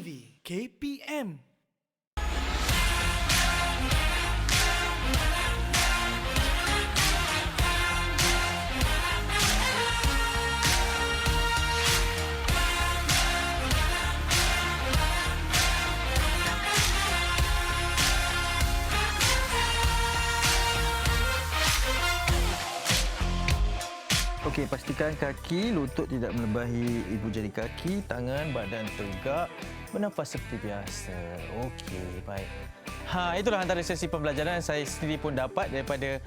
TV KPM. Okey, pastikan kaki, lutut tidak melebihi ibu jari kaki, tangan, badan tegak, bernafas seperti biasa. Okey, baik. Itulah antara sesi pembelajaran saya sendiri pun dapat daripada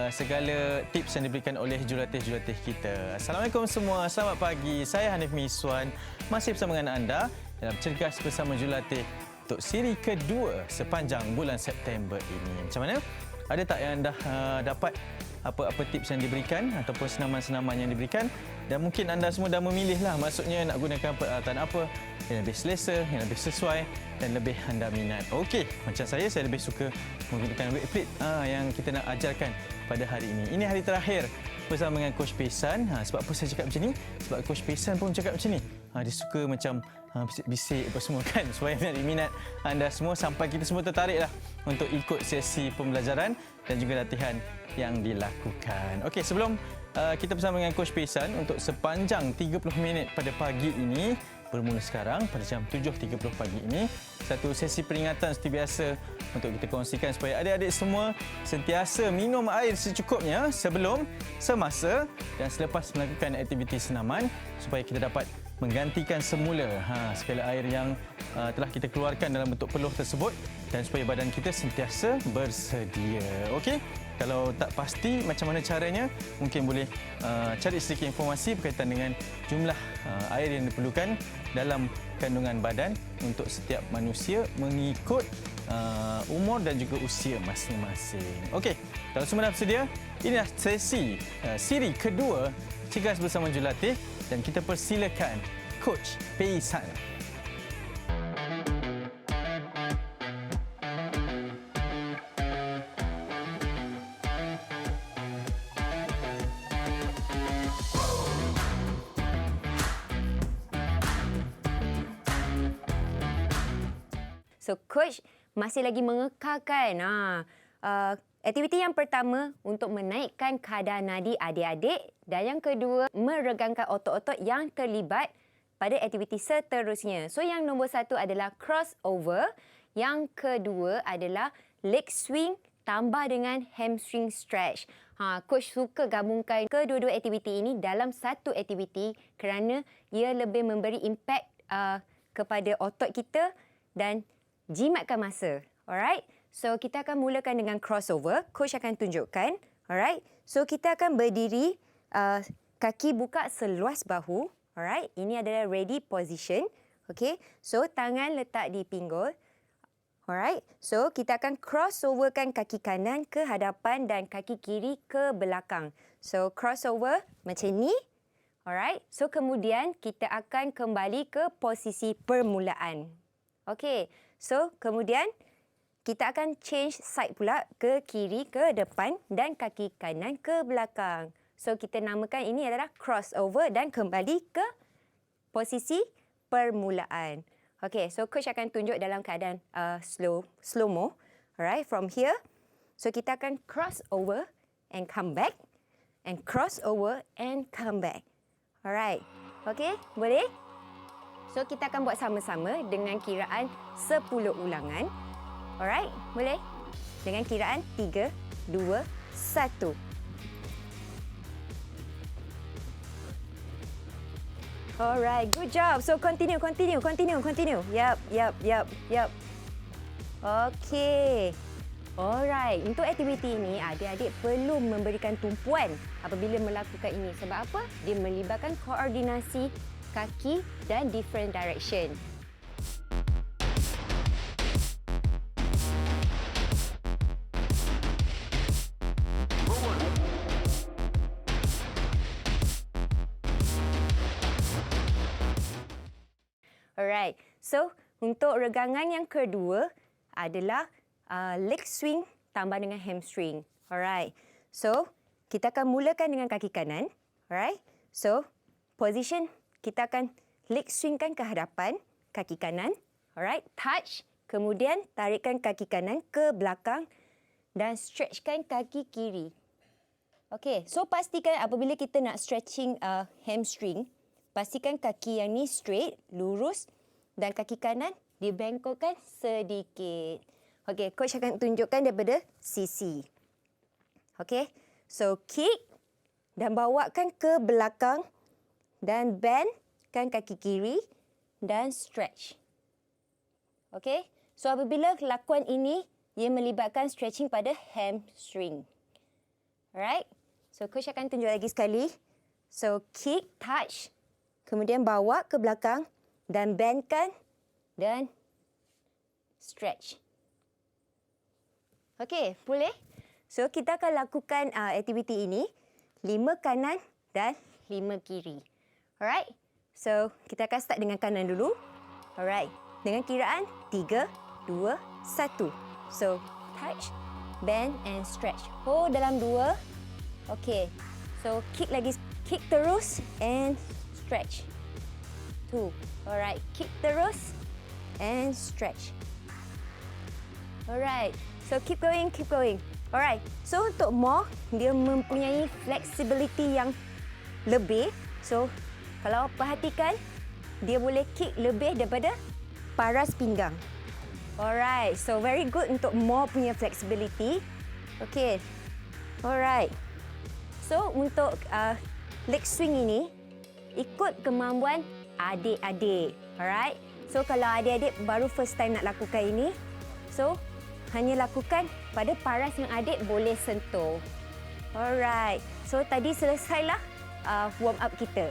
segala tips yang diberikan oleh jurulatih-jurulatih kita. Assalamualaikum semua, selamat pagi. Saya Hanif Miswan, masih bersama dengan anda dalam Cergas Bersama Jurulatih untuk siri kedua sepanjang bulan September ini. Macam mana? Ada tak yang dah dapat apa-apa tips yang diberikan ataupun senaman-senaman yang diberikan, dan mungkin anda semua dah memilihlah, maksudnya nak gunakan peralatan apa yang lebih selesa, yang lebih sesuai dan lebih anda minat. Okey, macam saya lebih suka menggunakan weight plate yang kita nak ajarkan pada hari ini. Ini hari terakhir bersama dengan Coach Pesan. Sebab apa saya cakap macam ni? Sebab Coach Pesan pun cakap macam ni. Dia suka macam bisik-bisik apa semua kan, supaya menarik minat anda semua sampai kita semua tertariklah untuk ikut sesi pembelajaran dan juga latihan yang dilakukan. Okey, sebelum kita bersama dengan Coach Pesan untuk sepanjang 30 minit pada pagi ini, bermula sekarang pada jam 7.30 pagi ini, satu sesi peringatan seperti biasa untuk kita kongsikan supaya adik-adik semua sentiasa minum air secukupnya sebelum, semasa dan selepas melakukan aktiviti senaman supaya kita dapat menggantikan semula segala air yang telah kita keluarkan dalam bentuk peluh tersebut dan supaya badan kita sentiasa bersedia. Okey? Kalau tak pasti macam mana caranya, mungkin boleh cari sedikit informasi berkaitan dengan jumlah air yang diperlukan dalam kandungan badan untuk setiap manusia mengikut umur dan juga usia masing-masing. Okey, kalau semua dah bersedia, inilah sesi siri kedua Cergas Bersama Jurulatih dan kita persilakan Coach Pesan. So, Coach masih lagi mengekalkan aktiviti yang pertama untuk menaikkan kadar nadi adik-adik dan yang kedua meregangkan otot-otot yang terlibat pada aktiviti seterusnya. So, yang nombor satu adalah crossover, yang kedua adalah leg swing tambah dengan hamstring stretch. Coach suka gabungkan kedua-dua aktiviti ini dalam satu aktiviti kerana ia lebih memberi impak kepada otot kita dan jimatkan masa. Alright? So, kita akan mulakan dengan crossover. Coach akan tunjukkan. Alright? So, kita akan berdiri, kaki buka seluas bahu. Alright? Ini adalah ready position. Okay? So, tangan letak di pinggul. Alright? So, kita akan crossoverkan kaki kanan ke hadapan dan kaki kiri ke belakang. So, crossover macam ni. Alright? So, kemudian kita akan kembali ke posisi permulaan. Okay? So, kemudian kita akan change side pula ke kiri, ke depan dan kaki kanan ke belakang. So, kita namakan ini adalah crossover dan kembali ke posisi permulaan. Okay, so Coach akan tunjuk dalam keadaan slow-mo. Alright, from here. So, kita akan crossover and come back. And crossover and come back. Alright, okay, boleh? So, kita akan buat sama-sama dengan kiraan 10 ulangan. Alright, boleh? Dengan kiraan 3, 2, 1. Alright, good job. So, continue. Yup. Okay. Alright, untuk aktiviti ini, adik-adik perlu memberikan tumpuan apabila melakukan ini. Sebab apa? Dia melibatkan koordinasi kaki dan different direction. Alright, so untuk regangan yang kedua adalah leg swing tambah dengan hamstring. Alright, so kita akan mulakan dengan kaki kanan. Alright, so position kita akan leg swingkan ke hadapan, kaki kanan. Alright, touch. Kemudian tarikkan kaki kanan ke belakang dan stretchkan kaki kiri. Okey, so pastikan apabila kita nak stretching hamstring, pastikan kaki yang ni straight, lurus dan kaki kanan dibengkokkan sedikit. Okey, coach akan tunjukkan daripada sisi. Okey, so kick dan bawakan ke belakang dan bendkan kaki kiri dan stretch. Okey, so apabila lakuan ini, ia melibatkan stretching pada hamstring. Alright, so coach akan tunjuk lagi sekali. So kick, touch, kemudian bawa ke belakang dan bendkan dan stretch. Okey, boleh? So kita akan lakukan aktiviti ini 5 kanan dan 5 kiri. Alright, so kita akan start dengan kanan dulu. Alright, dengan kiraan 3, 2, 1. So touch, bend and stretch. Hold dalam 2. Okey. So kick lagi, kick terus and stretch. 2. Alright, kick terus and stretch. Alright. So keep going, keep going. Alright. So untuk more, dia mempunyai flexibility yang lebih. So kalau perhatikan, dia boleh kick lebih daripada paras pinggang. Alright. So very good untuk more punya flexibility. Okay. Alright. So untuk leg swing ini, ikut kemampuan adik-adik. Alright. So kalau adik-adik baru first time nak lakukan ini, so hanya lakukan pada paras yang adik boleh sentuh. Alright. So tadi selesailah warm up kita.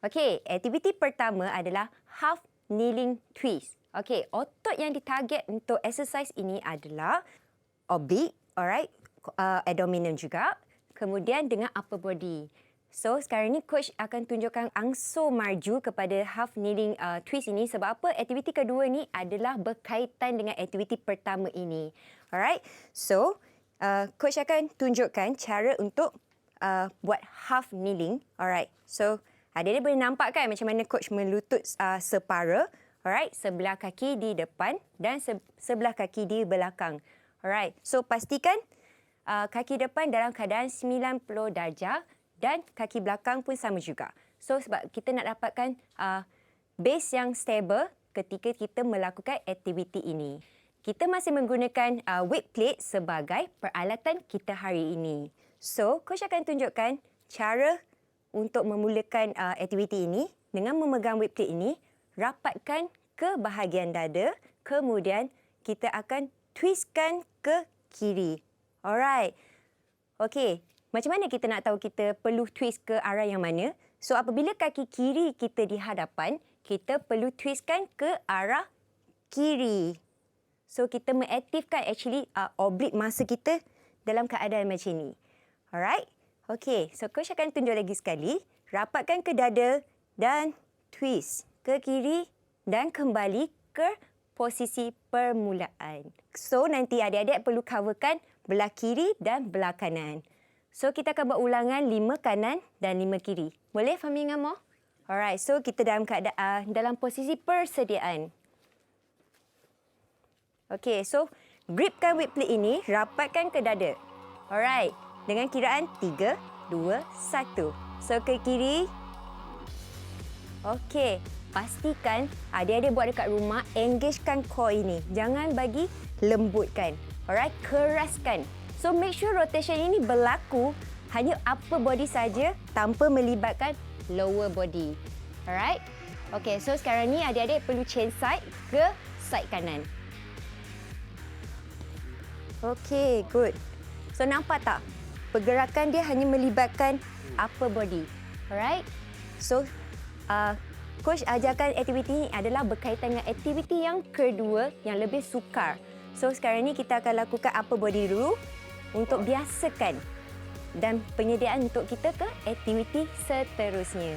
Okey, aktiviti pertama adalah half kneeling twist. Okey, otot yang ditarget untuk exercise ini adalah oblique, alright, abdominal juga, kemudian dengan upper body. So, sekarang ni coach akan tunjukkan angsur maju kepada half kneeling twist ini sebab apa? Aktiviti kedua ni adalah berkaitan dengan aktiviti pertama ini. Alright, so coach akan tunjukkan cara untuk buat half kneeling. Alright, so adik-adik boleh nampak kan macam mana coach melutut separa. Alright, sebelah kaki di depan dan sebelah kaki di belakang. Alright, so pastikan kaki depan dalam keadaan 90 darjah dan kaki belakang pun sama juga. So sebab kita nak dapatkan base yang stable ketika kita melakukan aktiviti ini. Kita masih menggunakan weight plate sebagai peralatan kita hari ini. So coach akan tunjukkan cara untuk memulakan aktiviti ini dengan memegang weight plate ini, rapatkan ke bahagian dada, kemudian kita akan twistkan ke kiri. Alright. Okey, macam mana kita nak tahu kita perlu twist ke arah yang mana? So apabila kaki kiri kita di hadapan, kita perlu twistkan ke arah kiri. So kita mengaktifkan oblique muscle kita dalam keadaan macam ni. Alright. Okey, so coach akan tunjuk lagi sekali. Rapatkan ke dada dan twist ke kiri dan kembali ke posisi permulaan. So nanti adik-adik perlu coverkan belah kiri dan belah kanan. So kita akan buat ulangan 5 kanan dan 5 kiri. Boleh Fahmi dengan Mo? Alright, so kita dalam keadaan dalam posisi persediaan. Okey, so gripkan weight plate ini, rapatkan ke dada. Alright. Dengan kiraan 3, 2, 1. So ke kiri. Okey. Pastikan adik-adik buat dekat rumah, engagekan core ini. Jangan bagi lembutkan. Alright, keraskan. So make sure rotation ini berlaku hanya upper body saja tanpa melibatkan lower body. Alright. Okey, so sekarang ni adik-adik perlu change side ke side kanan. Okey, good. So nampak tak? Pergerakan dia hanya melibatkan upper body. Alright. So, coach ajarkan aktiviti ini adalah berkaitan dengan aktiviti yang kedua yang lebih sukar. So, sekarang ni kita akan lakukan upper body dulu untuk biasakan. dan penyediaan untuk kita ke aktiviti seterusnya.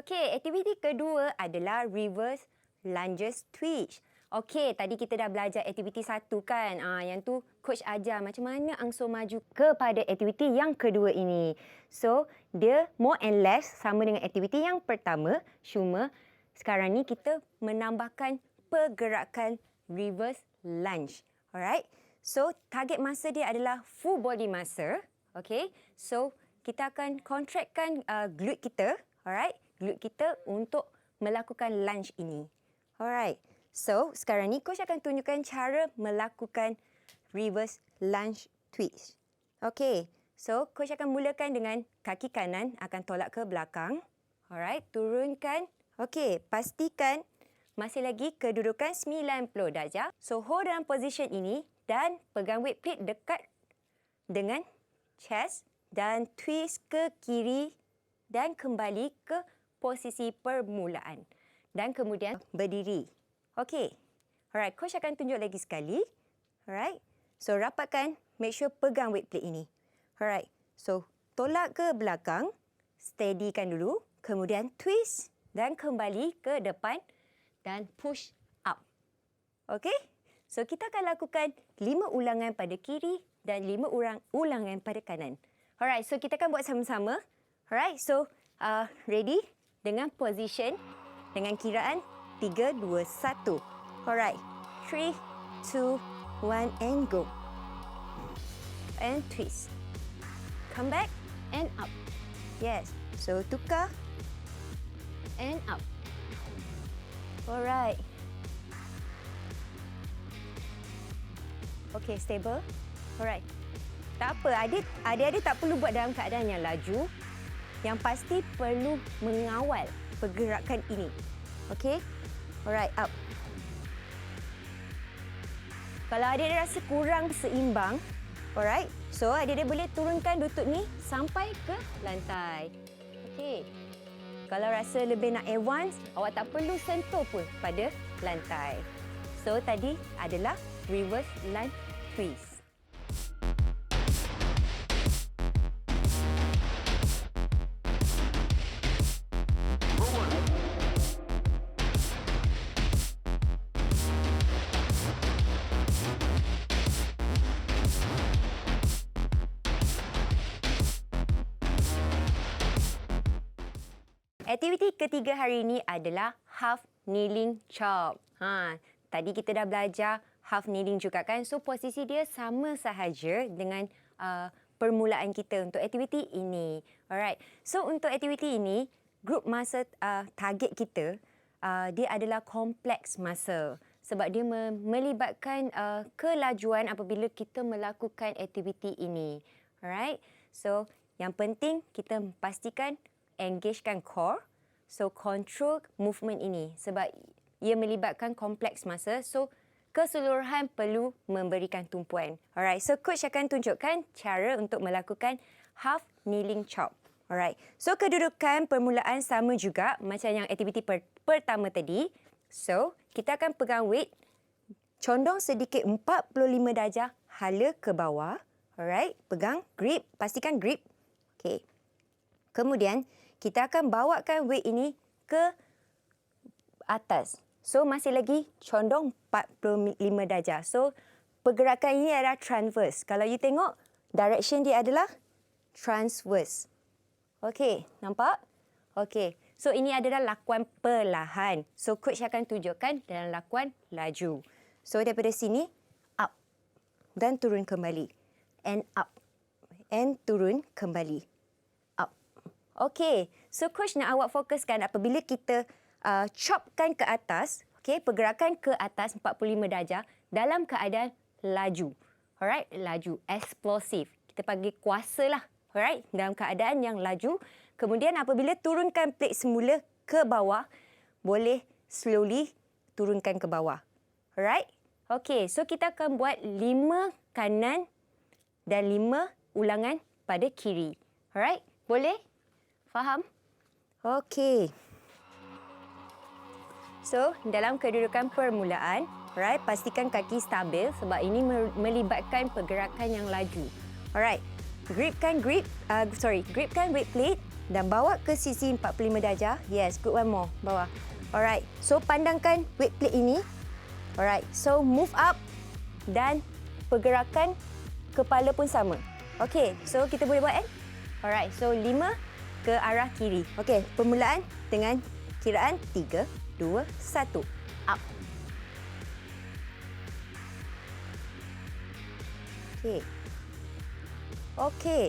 Okey, aktiviti kedua adalah reverse lunges twitch. Okey, tadi kita dah belajar aktiviti satu kan. Yang tu coach ajar macam mana angsur maju kepada aktiviti yang kedua ini. So, dia more and less sama dengan aktiviti yang pertama. Cuma sekarang ni kita menambahkan pergerakan reverse lunge. Alright. So, target masa dia adalah full body masa. Okey. So, kita akan contractkan glute kita. Alright. Glute kita untuk melakukan lunge ini. Alright. So, sekarang ni coach akan tunjukkan cara melakukan reverse lunge twist. Okey. So, coach akan mulakan dengan kaki kanan akan tolak ke belakang. Alright. Turunkan. Okey. Pastikan masih lagi kedudukan 90 darjah. So, hold dalam position ini dan pegang weight plate dekat dengan chest dan twist ke kiri dan kembali ke posisi permulaan. Dan kemudian berdiri. Okey. Alright, coach akan tunjuk lagi sekali. Alright. So, rapatkan, make sure pegang weight plate ini. Alright. So, tolak ke belakang, steadykan dulu, kemudian twist dan kembali ke depan dan push up. Okey? So, kita akan lakukan 5 ulangan pada kiri dan 5 ulangan pada kanan. Alright, so kita akan buat sama-sama. Alright, so ready? Dengan position, dengan kiraan 3, 2, 1. Alright, 3, 2, 1 and go. And twist. Come back and up. Yes, so tukar and up. Alright. Okay, stable. Alright. Tak apa, adik-adik tak perlu buat dalam keadaan yang laju. Yang pasti perlu mengawal pergerakan ini. Okey? Alright, up. Kalau adik-adik rasa kurang seimbang, alright, so adik-adik boleh turunkan lutut ni sampai ke lantai. Okey. Kalau rasa lebih nak advance, awak tak perlu sentuh pun pada lantai. So, tadi adalah reverse lunge twist. Aktiviti ketiga hari ini adalah half kneeling chop. Tadi kita dah belajar half kneeling juga kan. So posisi dia sama sahaja dengan permulaan kita untuk aktiviti ini. Alright. So untuk aktiviti ini, grup masa target kita dia adalah kompleks masa. Sebab dia melibatkan kelajuan apabila kita melakukan aktiviti ini. Alright. So yang penting kita pastikan engagekan core, so control movement ini sebab ia melibatkan kompleks masa, so keseluruhan perlu memberikan tumpuan. Alright, so coach akan tunjukkan cara untuk melakukan half kneeling chop. Alright, so kedudukan permulaan sama juga macam yang aktiviti pertama tadi. So, kita akan pegang weight, condong sedikit 45 darjah hala ke bawah. Alright, pegang, grip, pastikan grip. Okay. Kemudian, kita akan bawakan weight ini ke atas. So, masih lagi condong 45 darjah. So, pergerakan ini adalah transverse. Kalau you tengok, direction dia adalah transverse. Okey, nampak? Okey. So, ini adalah lakuan perlahan. So, coach akan tunjukkan dalam lakuan laju. So, daripada sini, up. Dan turun kembali. And up. And turun kembali. Okey, so coach nak awak fokuskan apabila kita chopkan ke atas, okey, pergerakan ke atas 45 darjah dalam keadaan laju. Alright, laju, eksplosif. Kita panggil kuasa lah, alright, dalam keadaan yang laju. Kemudian apabila turunkan plate semula ke bawah, boleh slowly turunkan ke bawah. Alright? Okey, so kita akan buat 5 kanan dan 5 ulangan pada kiri. Alright? Boleh? Faham? Okey. So, dalam kedudukan permulaan, right, pastikan kaki stabil sebab ini melibatkan pergerakan yang laju. Alright. Gripkan weight plate dan bawa ke sisi 45 darjah. Yes, good, one more. Bawah. Alright. So, pandangkan weight plate ini. Alright. So, move up dan pergerakan kepala pun sama. Okey. So, kita boleh buat Alright. So, 5 ke arah kiri. Okey. Permulaan dengan kiraan 3, 2, 1. Up. Okey. Okey.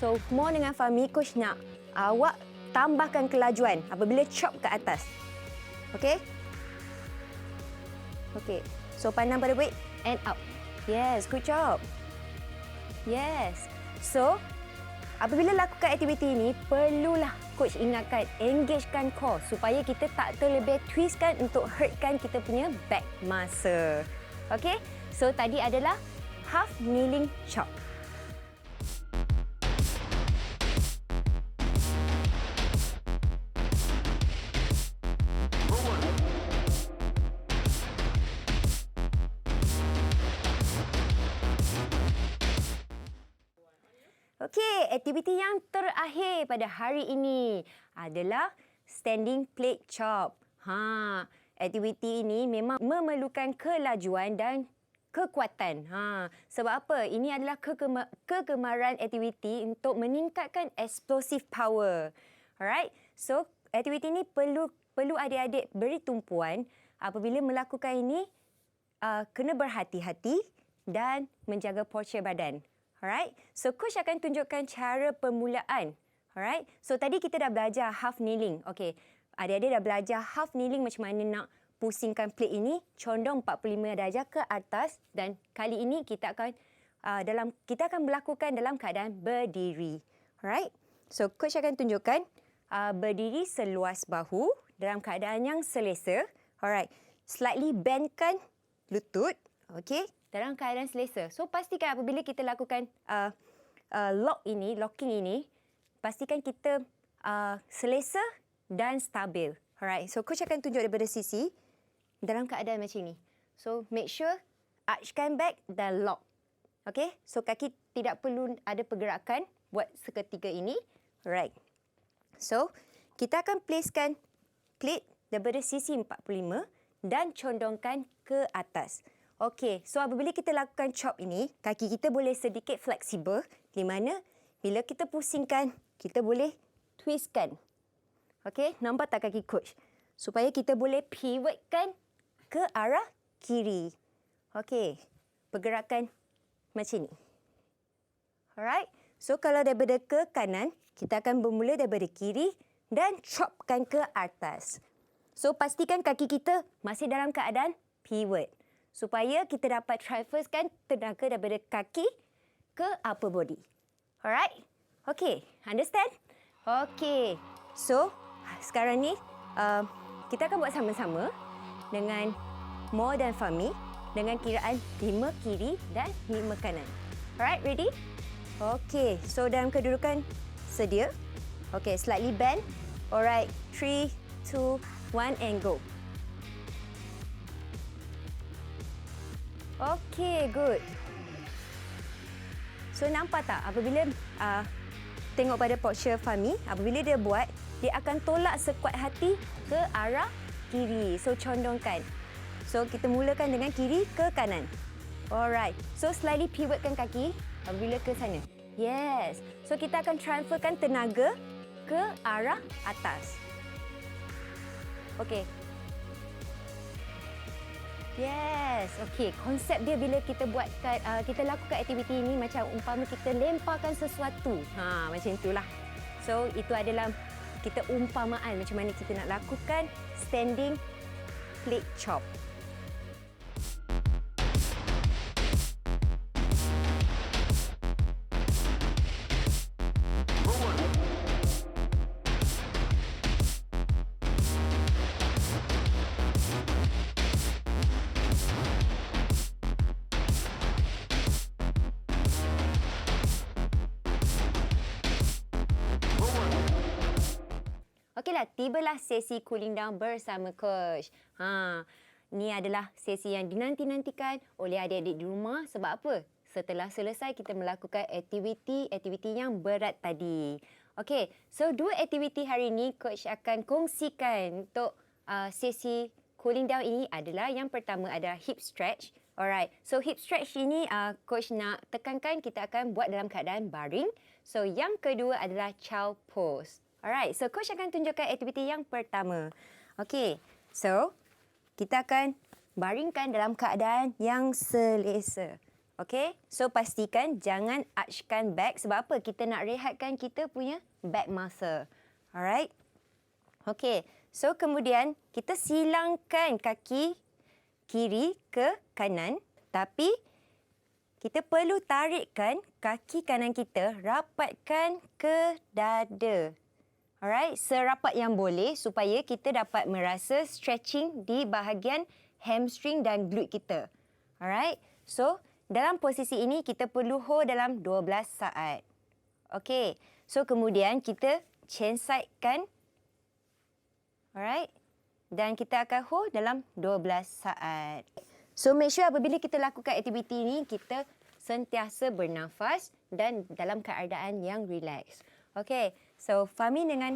So, more dengan Fahmi, coach nak awak tambahkan kelajuan apabila chop ke atas. Okey? Okey. So, pandang pada weight and up. Yes, good job. Yes. So, apabila lakukan aktiviti ini, perlulah coach ingatkan, engagekan core supaya kita tak terlebih twistkan untuk hurtkan kita punya back muscle. Okey? So, tadi adalah half kneeling chop. Okey, aktiviti yang terakhir pada hari ini adalah standing plate chop. Aktiviti ini memang memerlukan kelajuan dan kekuatan. Sebab apa? Ini adalah kegemaran aktiviti untuk meningkatkan explosive power. Alright? So, aktiviti ini perlu adik-adik beri tumpuan apabila melakukan ini, kena berhati-hati dan menjaga postur badan. Alright? So, coach akan tunjukkan cara permulaan. Alright? So, tadi kita dah belajar half kneeling. Okey. Adik-adik dah belajar half kneeling macam mana nak pusingkan plate ini condong 45 darjah ke atas, dan kali ini kita akan melakukan dalam keadaan berdiri. Alright? So, coach akan tunjukkan berdiri seluas bahu dalam keadaan yang selesa. Alright. Slightly bendkan lutut. Okey? Dalam keadaan selesa. So, pastikan apabila kita lakukan locking ini, pastikan kita selesa dan stabil. Alright. So, coach akan tunjuk daripada sisi dalam keadaan macam ini. So, make sure archkan back dan lock. Okey? So, kaki tidak perlu ada pergerakan buat seketika ini. Alright. So, kita akan placekan plate daripada sisi 45 dan condongkan ke atas. Okey, so apabila kita lakukan chop ini, kaki kita boleh sedikit fleksibel, di mana bila kita pusingkan, kita boleh twistkan. Okey, nampak tak kaki coach? Supaya kita boleh pivotkan ke arah kiri. Okey, pergerakan macam ni. Alright, so kalau daripada ke kanan, kita akan bermula daripada kiri dan chopkan ke atas. So, pastikan kaki kita masih dalam keadaan pivot, supaya kita dapat transferkan tenaga daripada kaki ke upper body. Alright? Okay, understand? Okay, so sekarang ni kita akan buat sama-sama dengan Mo dan Fahmi dengan kiraan 5 kiri dan 5 kanan. Alright, ready? Okay, so dalam kedudukan sedia. Okay, slightly bend. Alright, 3, 2, 1 and go. Okay, good. So, nampak tak apabila tengok pada posture Fahmi, apabila dia buat, dia akan tolak sekuat hati ke arah kiri. So, condongkan. So, kita mulakan dengan kiri ke kanan. Alright. So, slightly pivotkan kaki apabila ke sana. Yes. So, kita akan transferkan tenaga ke arah atas. Okay. Yes, okey. Konsep dia bila kita buatkan, kita lakukan aktiviti ini macam umpama kita lemparkan sesuatu. Macam itulah. So, itu adalah kita umpamaan macam mana kita nak lakukan standing plate chop. Okeylah, tibalah sesi cooling down bersama coach. Ni adalah sesi yang dinanti-nantikan oleh adik-adik di rumah. Sebab apa? Setelah selesai kita melakukan aktiviti yang berat tadi. Okey, so 2 aktiviti hari ini coach akan kongsikan untuk sesi cooling down ini adalah yang pertama adalah hip stretch. Alright, so hip stretch ini coach nak tekankan kita akan buat dalam keadaan baring. So yang kedua adalah chow pose. Alright, so coach akan tunjukkan aktiviti yang pertama. Okey, so kita akan baringkan dalam keadaan yang selesa. Okey, so pastikan jangan archkan back. Sebab apa? Kita nak rehatkan kita punya back muscle. Alright. Okey, so kemudian kita silangkan kaki kiri ke kanan, tapi kita perlu tarikkan kaki kanan kita, rapatkan ke dada. Alright, serapat yang boleh supaya kita dapat merasa stretching di bahagian hamstring dan glute kita. Alright, so dalam posisi ini kita perlu hold dalam 12 saat. Okey, so kemudian kita chain sidekan. Alright. Dan kita akan hold dalam 12 saat. So make sure apabila kita lakukan aktiviti ini, kita sentiasa bernafas dan dalam keadaan yang relax. Okey, so Fahmi dengan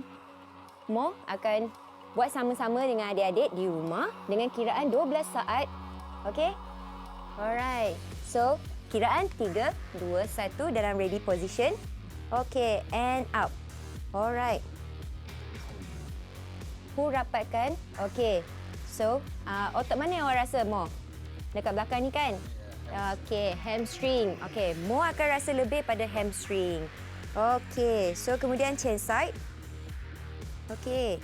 Mo akan buat sama-sama dengan adik-adik di rumah dengan kiraan 12 saat. Okey? Alright. So, kiraan 3, 2, 1 dalam ready position. Okey, and up. Alright. Rapatkan. Okey. So, otot mana yang awak rasa, Mo? Dekat belakang ni kan? Okey, hamstring. Okey, Mo akan rasa lebih pada hamstring. Okey, so kemudian chain side. Okey.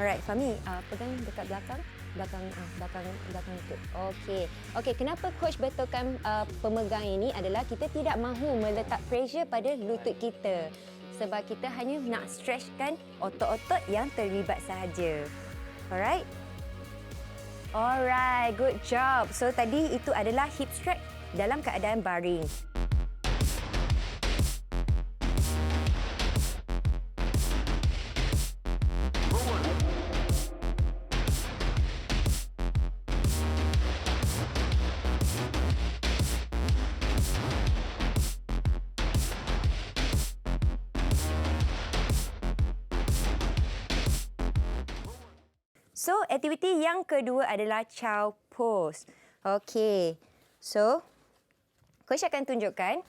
Alright, Fahmi, pegang dekat belakang. Belakang lutut. Okey. Okey, kenapa coach betulkan pemegang ini adalah kita tidak mahu meletak pressure pada lutut kita. Sebab kita hanya nak stretchkan otot-otot yang terlibat sahaja. Alright? Alright, good job. So tadi itu adalah hip stretch dalam keadaan baring. So, aktiviti yang kedua adalah chow pose. Okey. So, coach akan tunjukkan.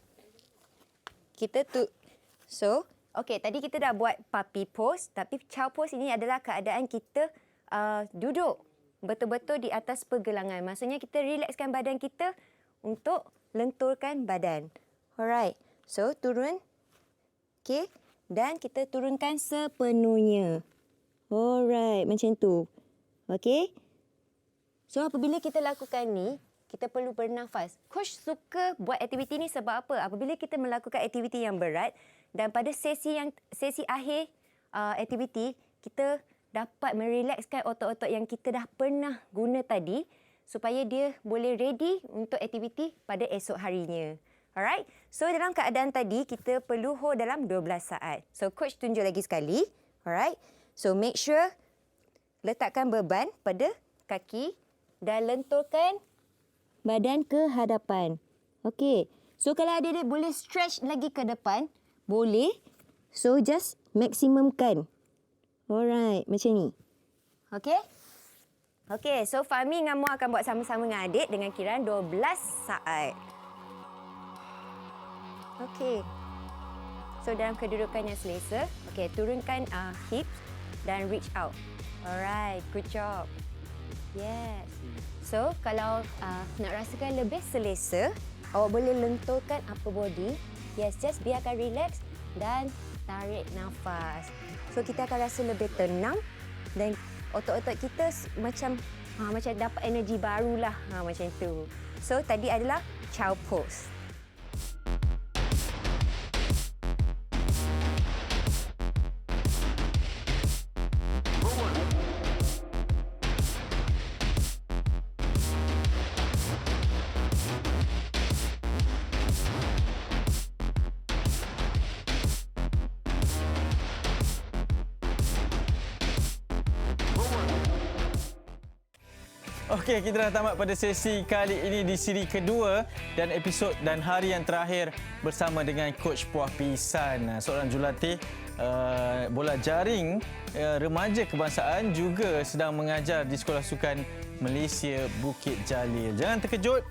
Okey, tadi kita dah buat puppy pose, tapi chow pose ini adalah keadaan kita duduk betul-betul di atas pergelangan. Maksudnya kita relaxkan badan kita untuk lenturkan badan. Alright. So, turun. Okey, dan kita turunkan sepenuhnya. Alright, macam tu. Okey. So apabila kita lakukan ni, kita perlu bernafas. Coach suka buat aktiviti ni sebab apa? Apabila kita melakukan aktiviti yang berat dan pada sesi akhir aktiviti, kita dapat merelakskan otot-otot yang kita dah pernah guna tadi supaya dia boleh ready untuk aktiviti pada esok harinya. Alright. So dalam keadaan tadi, kita perlu hold dalam 12 saat. So coach tunjuk lagi sekali. Alright. So make sure letakkan beban pada kaki dan lenturkan badan ke hadapan. Okey. So kalau adik-adik boleh stretch lagi ke depan, boleh. So just maksimumkan. Alright, macam ni. Okey? Okey, so Fahmi dengan Mo akan buat sama-sama dengan adik dengan kiraan 12 saat. Okey. So dalam kedudukan yang selesa, okey, turunkan hips dan reach out. Alright, good job. Yes. So, kalau nak rasakan lebih selesa, awak boleh lenturkan upper body. Yes, just biarkan relax dan tarik nafas. So, kita akan rasa lebih tenang dan otot-otot kita macam dapat energi barulah. Macam tu. So, tadi adalah chow pose. Okey, kita dah tamat pada sesi kali ini di siri kedua dan episod dan hari yang terakhir bersama dengan Coach Puah Pisan, seorang jurulatih bola jaring remaja kebangsaan, juga sedang mengajar di Sekolah Sukan Malaysia Bukit Jalil. Jangan terkejut,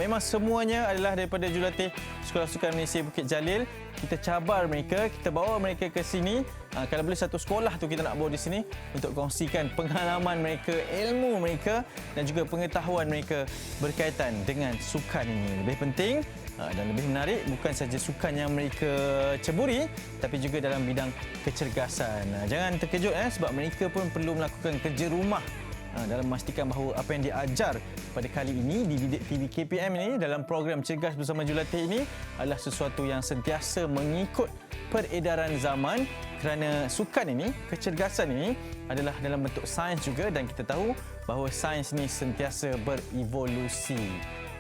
memang semuanya adalah daripada jurulatih Sekolah Sukan Malaysia Bukit Jalil. Kita cabar mereka, kita bawa mereka ke sini. Kalau boleh satu sekolah tu kita nak bawa di sini untuk kongsikan pengalaman mereka, ilmu mereka dan juga pengetahuan mereka berkaitan dengan sukan ini. Lebih penting dan lebih menarik, bukan saja sukan yang mereka ceburi tapi juga dalam bidang kecergasan. Jangan terkejut sebab mereka pun perlu melakukan kerja rumah dalam memastikan bahawa apa yang diajar pada kali ini di Bidik TV KPM ini dalam program Cergas Bersama Jurulatih ini adalah sesuatu yang sentiasa mengikut peredaran zaman, kerana sukan ini, kecergasan ini adalah dalam bentuk sains juga dan kita tahu bahawa sains ini sentiasa berevolusi.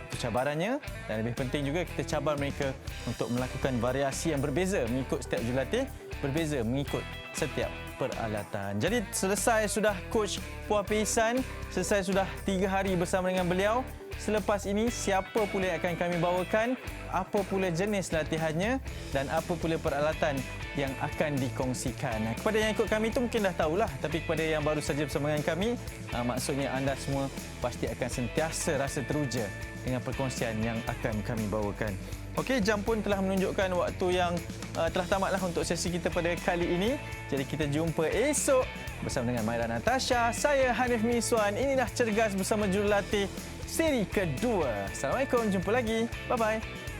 Itu cabarannya dan lebih penting juga kita cabar mereka untuk melakukan variasi yang berbeza mengikut setiap jurulatih, berbeza mengikut setiap peralatan. Jadi selesai sudah Coach Puah Pisan, selesai sudah 3 hari bersama dengan beliau. Selepas ini siapa pula yang akan kami bawakan, apa pula jenis latihannya dan apa pula peralatan yang akan dikongsikan. Kepada yang ikut kami itu mungkin dah tahulah, tapi kepada yang baru saja bersama dengan kami, maksudnya anda semua pasti akan sentiasa rasa teruja dengan perkongsian yang akan kami bawakan. Okey, jam pun telah menunjukkan waktu yang telah tamatlah untuk sesi kita pada kali ini. Jadi kita jumpa esok bersama dengan Maira Natasha. Saya Hanif Miswan. Inilah Cergas Bersama Jurulatih seri kedua. Assalamualaikum, jumpa lagi. Bye-bye.